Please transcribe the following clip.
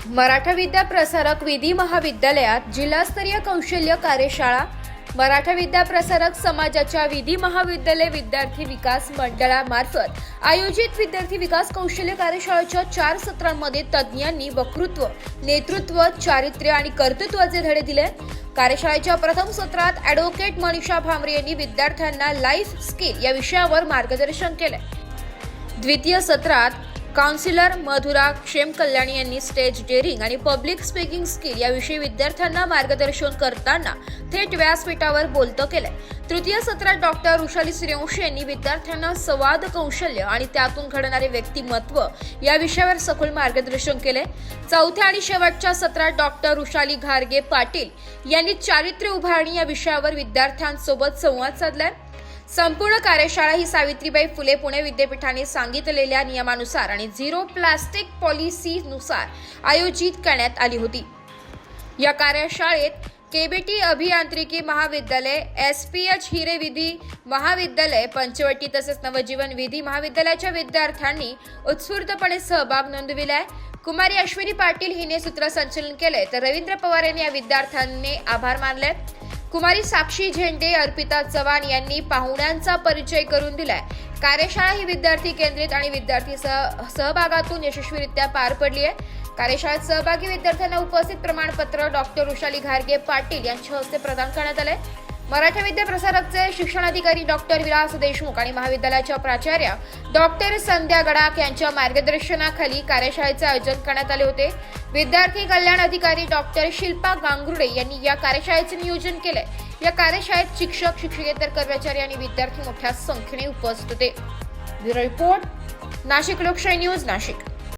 मराठा विद्या प्रसारक विधी महाविद्यालयात जिल्हास्तरीय कौशल्य कार्यशाळा. मराठा विद्या प्रसारक समाजाच्या विधी महाविद्यालय विद्यार्थी विकास मंडळामार्फत आयोजित विद्यार्थी विकास कौशल्य कार्यशाळेच्या 4 सत्रांमध्ये तज्ज्ञांनी वक्तृत्व, नेतृत्व, चारित्र्य आणि कर्तृत्वाचे धडे दिले. कार्यशाळेच्या प्रथम सत्रात ॲडव्होकेट मनीषा भामरे यांनी विद्यार्थ्यांना लाईफ स्किल या विषयावर मार्गदर्शन केले. द्वितीय सत्रात काउन्सिलर मधुरा क्षेमकल्याणी यांनी स्टेज डेअरिंग आणि पब्लिक स्पीकिंग स्किल याविषयी विद्यार्थ्यांना मार्गदर्शन करताना थेट व्यासपीठावर बोलतं केलंय. तृतीय सत्रात डॉक्टर ऋषाली सूर्यवंशी यांनी विद्यार्थ्यांना संवाद कौशल्य आणि त्यातून घडणारे व्यक्तिमत्व या विषयावर सखोल मार्गदर्शन केले. चौथ्या आणि शेवटच्या सत्रात डॉक्टर ऋषाली घारगे पाटील यांनी चारित्र्य उभारणी या विषयावर विद्यार्थ्यांसोबत संवाद साधलाय. संपूर्ण कार्यशाळा ही सावित्रीबाई फुले पुणे विद्यापीठाने सांगितलेल्या नियमानुसार आणि झिरो प्लास्टिक पॉलिसीनुसार आयोजित करण्यात आली होती. या कार्यशाळेत केबीटी अभियांत्रिकी महाविद्यालय, एसपीएच हिरे विधी महाविद्यालय, पंचवटी तसेच नवजीवन विधी महाविद्यालयाच्या विद्यार्थ्यांनी उत्स्फूर्तपणे सहभाग नोंदविलाय. कुमारी अश्विनी पाटील हिने सूत्रसंचलन केले तर रवींद्र पवार यांनी या विद्यार्थ्यांनी आभार मानले. कुमारी साक्षी झेंडे, अर्पिता चव्हाण यांनी पाहुण्यांचा परिचय करून दिलाय. कार्यशाळा ही विद्यार्थी केंद्रित आणि विद्यार्थी सहभागातून यशस्वीरित्या पार पडली आहे. कार्यशाळेत सहभागी विद्यार्थ्यांना उपस्थित प्रमाणपत्र डॉक्टर ऋषाली घारगे पाटील यांच्या हस्ते प्रदान करण्यात आले. मराठा विद्या प्रसारकचे शिक्षणाधिकारी डॉक्टर विलास देशमुख आणि महाविद्यालयाच्या प्राचार्य डॉक्टर संध्या गडाख यांच्या मार्गदर्शनाखाली कार्यशाळेचे आयोजन करण्यात आले होते. विद्यार्थी कल्याण अधिकारी डॉक्टर शिल्पा गांगुर्डे यांनी या कार्यशाळेचे नियोजन केले. या कार्यशाळेत शिक्षक, शिक्षकेतर कर्मचारी आणि विद्यार्थी मोठ्या संख्येने उपस्थित होते. ब्युरो रिपोर्ट, नाशिक लोकशाही न्यूज, नाशिक.